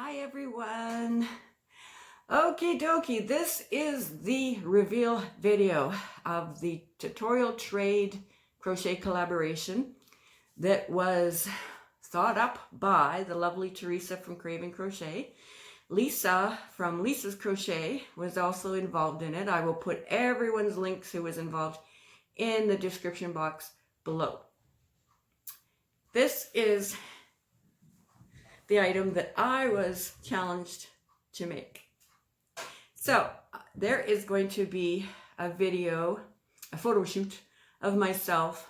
Hi everyone. Okie dokie, this is the reveal video of the tutorial trade crochet collaboration that was thought up by the lovely Teresa from Craving Crochet. Lisa from Lisa's Crochet was also involved in it. I will put everyone's links who was involved in the description box below. This is the item that I was challenged to make. So there is going to be a video, a photo shoot of myself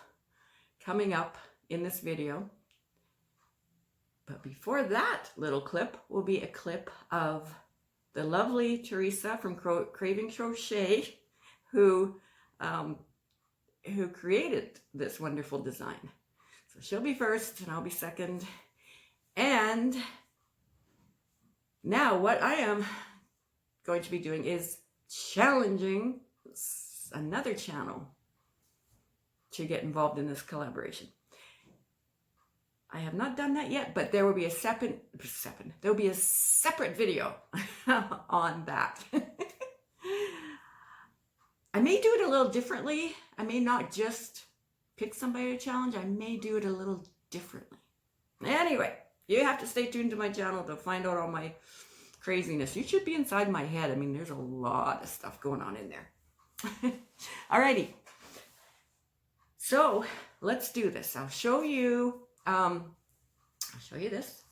coming up in this video. But before that little clip will be a clip of the lovely Teresa from Craving Crochet who created this wonderful design. So she'll be first and I'll be second. And now what I am going to be doing is challenging another channel to get involved in this collaboration. I have not done that yet, but there will be a separate video on that. I may do it a little differently. I may not just pick somebody to challenge. I may do it a little differently. Anyway, you have to stay tuned to my channel to find out all my craziness. You should be inside my head. I mean, there's a lot of stuff going on in there. Alrighty. So let's do this. I'll show you this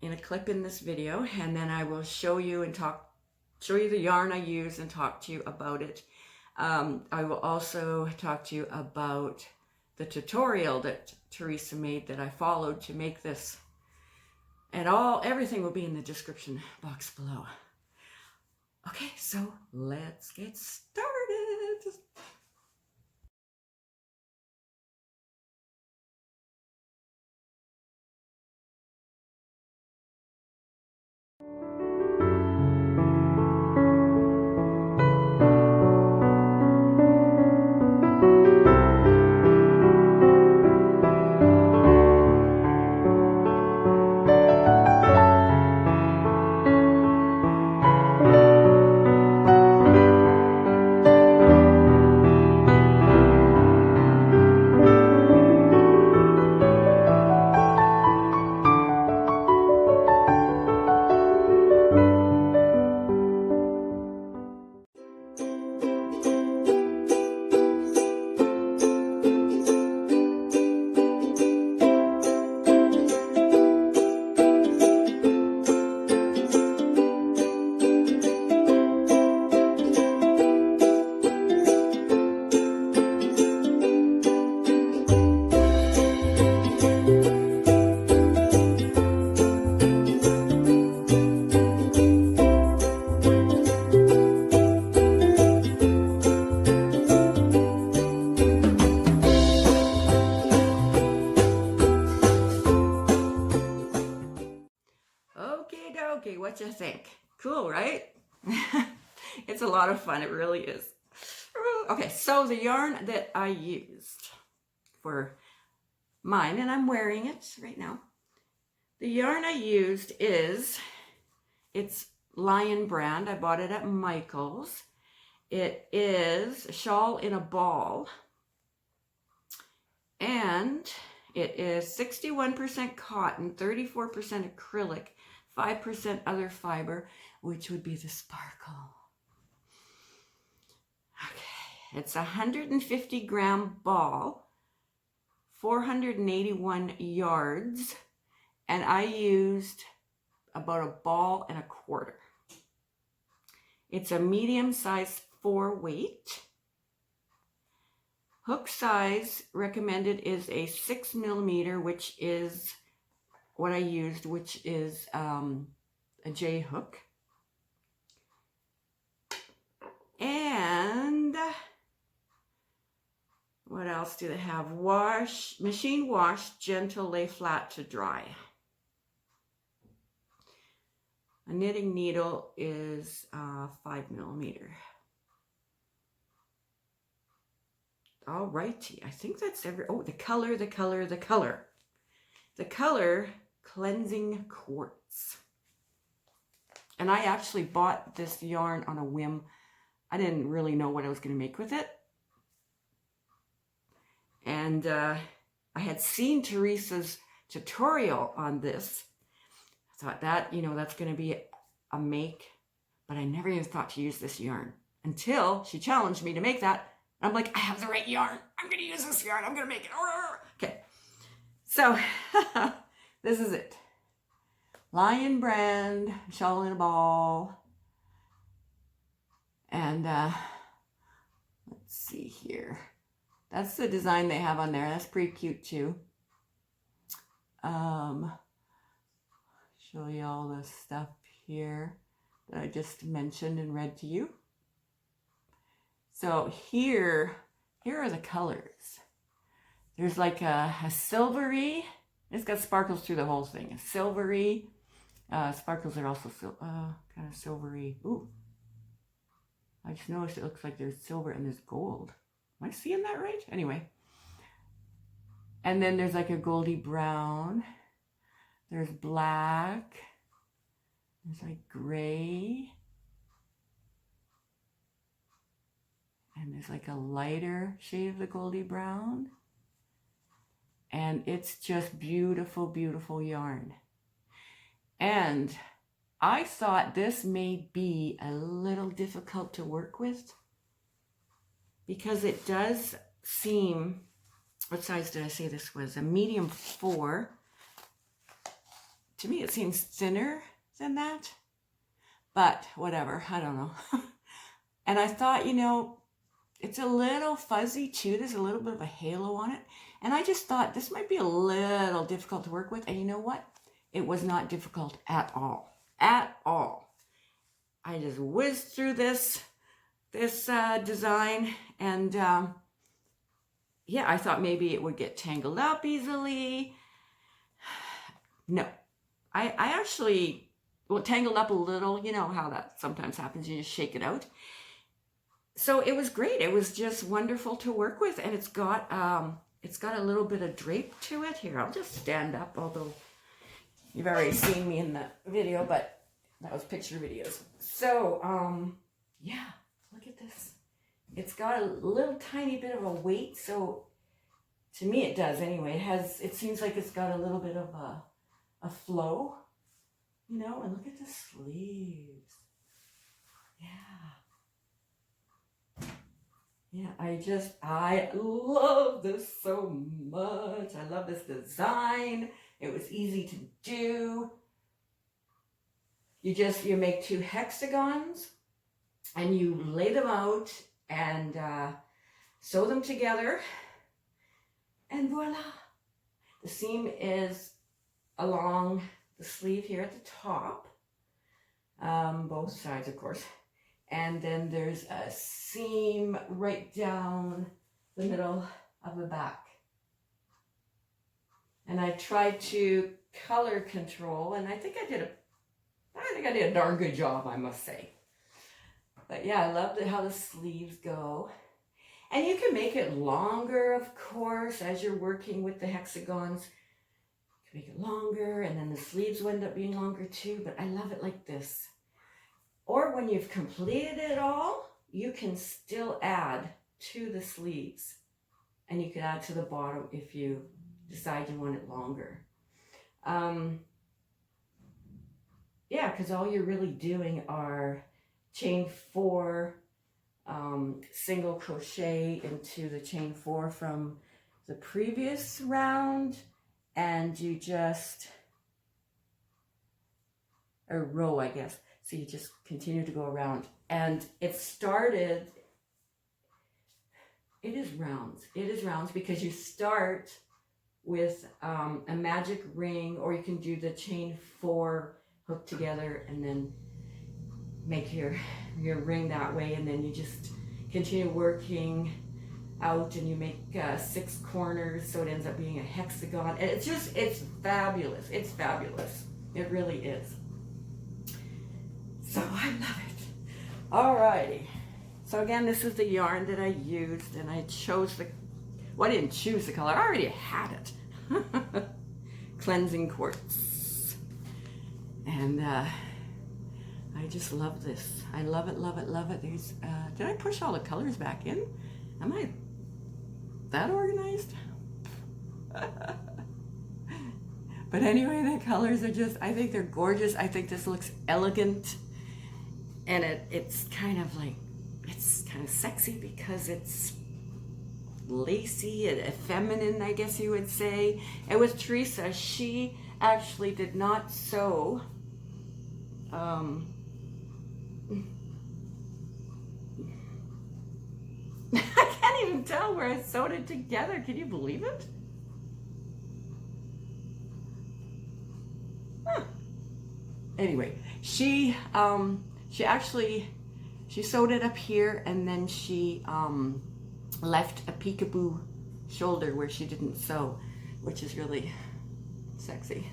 in a clip in this video, and then I will show you the yarn I use and talk to you about it. I will also talk to you about the tutorial that Teresa made that I followed to make this, and everything will be in the description box below. Okay, so let's get started. Okay, what you think? Cool, right? It's a lot of fun. It really is. Okay, so the yarn that I used for mine, and I'm wearing it right now. The yarn I used it's Lion brand. I bought it at Michael's. It is a shawl in a ball. And it is 61% cotton, 34% acrylic, 5% other fiber, which would be the sparkle. Okay, it's a 150 gram ball, 481 yards, and I used about a ball and a quarter. It's a medium size 4 weight. Hook size recommended is a 6 millimeter, which is what I used, which is a J hook. And what else do they have? Machine wash, gentle, lay flat to dry. A knitting needle is 5 millimeter. All righty, I think that's the color. The color Cleansing Quartz. And I actually bought this yarn on a whim. I didn't really know what I was going to make with it. And I had seen Teresa's tutorial on this. I thought that, you know, that's going to be a make. But I never even thought to use this yarn until she challenged me to make that. I'm like, I have the right yarn. I'm going to use this yarn. I'm going to make it. Okay. So this is it. Lion brand, shawl in a ball. And let's see here. That's the design they have on there. That's pretty cute too. Show you all the stuff here that I just mentioned and read to you. So here are the colors. There's like a silvery, it's got sparkles through the whole thing. A silvery, sparkles are also kind of silvery. Ooh, I just noticed it looks like there's silver and there's gold. Am I seeing that right? Anyway. And then there's like a goldy brown. There's black. There's like gray. And there's like a lighter shade of the goldy brown. And it's just beautiful, beautiful yarn. And I thought this may be a little difficult to work with because it does seem, what size did I say this was? A medium 4. To me, it seems thinner than that, but whatever, I don't know. And I thought, you know, it's a little fuzzy too. There's a little bit of a halo on it. And I just thought this might be a little difficult to work with. And you know what? It was not difficult at all. At all. I just whizzed through this design. And yeah, I thought maybe it would get tangled up easily. No. I actually, well, tangled up a little. You know how that sometimes happens. You just shake it out. So it was great. It was just wonderful to work with, and it's got a little bit of drape to it. Here, I'll just stand up, although you've already seen me in the video, but that was picture videos. So, yeah, look at this. It's got a little tiny bit of a weight, so to me it does anyway. It seems like it's got a little bit of a flow, you know, and look at the sleeves. Yeah. Yeah, I love this so much. I love this design. It was easy to do. You make 2 hexagons and you lay them out and sew them together. And voila. The seam is along the sleeve here at the top. Both sides, of course. And then there's a seam right down the middle of the back. And I tried to color control, and I think I did a darn good job, I must say. But yeah, I love how the sleeves go. And you can make it longer, of course, as you're working with the hexagons. You can make it longer, and then the sleeves will end up being longer too, but I love it like this. Or when you've completed it all, you can still add to the sleeves. And you can add to the bottom if you decide you want it longer. Yeah, because all you're really doing are chain 4, single crochet into the chain 4 from the previous round. And you just, a row, I guess. So you just continue to go around. And it is rounds. It is rounds because you start with a magic ring, or you can do the chain 4 hook together and then make your ring that way. And then you just continue working out and you make 6 corners. So it ends up being a hexagon. And it's fabulous. It's fabulous. It really is. So I love it. Alrighty. So again, this is the yarn that I used, and I chose I didn't choose the color. I already had it. cleansing quartz. And I just love this. I love it, love it, love it. There's, did I push all the colors back in? Am I that organized? But anyway, the colors are just, I think they're gorgeous. I think this looks elegant. And it's kind of like, it's kind of sexy because it's lacy and feminine, I guess you would say. And with Teresa, she actually did not sew I can't even tell where I sewed it together. Can you believe it? Huh. Anyway, she sewed it up here, and then she left a peekaboo shoulder where she didn't sew, which is really sexy.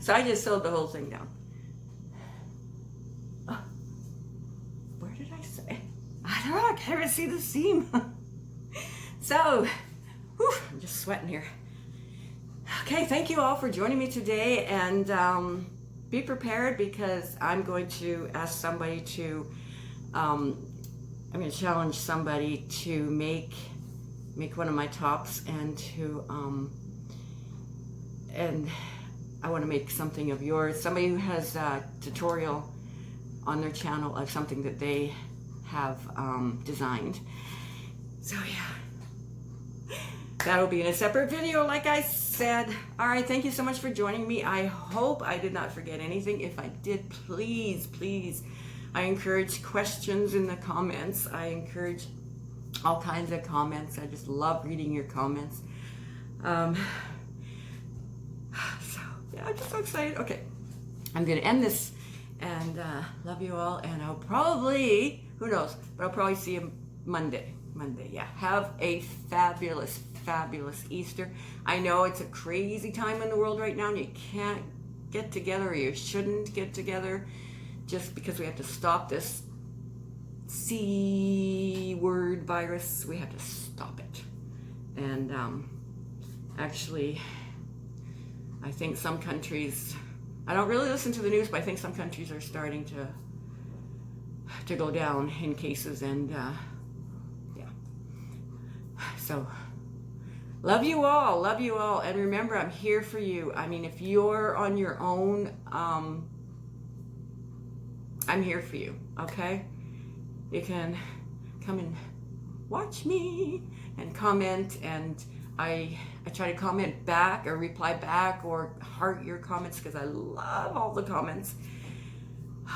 So I just sewed the whole thing down. Oh, where did I say? I don't know, I can't even see the seam. So, whew, I'm just sweating here. Okay, thank you all for joining me today, and be prepared because I'm going to ask somebody to, I'm going to challenge somebody to make one of my tops, and to, and I want to make something of yours. Somebody who has a tutorial on their channel of something that they have designed. So yeah. That'll be in a separate video, like I said. All right, thank you so much for joining me. I hope I did not forget anything. If I did, please, please, I encourage questions in the comments. I encourage all kinds of comments. I just love reading your comments. So, yeah, I'm just so excited. Okay, I'm going to end this, and love you all, and I'll probably, who knows, but I'll probably see you Monday, yeah. Have a fabulous, fabulous Easter. I know it's a crazy time in the world right now, and you can't get together, or you shouldn't get together, just because we have to stop this C word virus. We have to stop it. And actually, I think some countries, I don't really listen to the news, but I think some countries are starting to go down in cases, and yeah. So, love you all, and remember, I'm here for you. I mean, if you're on your own, I'm here for you, okay? You can come and watch me and comment, and I try to comment back or reply back or heart your comments because I love all the comments.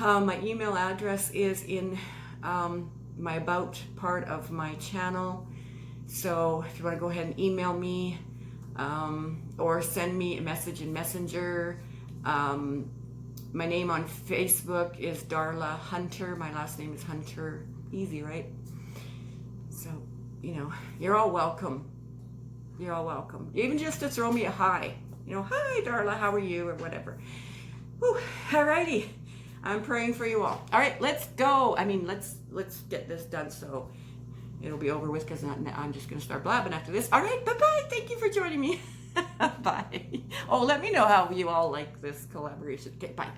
My email address is in my about part of my channel. So if you want to go ahead and email me or send me a message in Messenger. My name on Facebook is Darla Hunter. My last name is Hunter. Easy, right? So, you know, you're all welcome. You're all welcome. Even just to throw me a hi. You know, hi Darla, how are you? Or whatever. Whew, alrighty. I'm praying for you all. All right, let's go. I mean, let's get this done so it'll be over with, because I'm just going to start blabbing after this. All right, bye-bye. Thank you for joining me. Bye. Oh, let me know how you all like this collaboration. Okay, bye.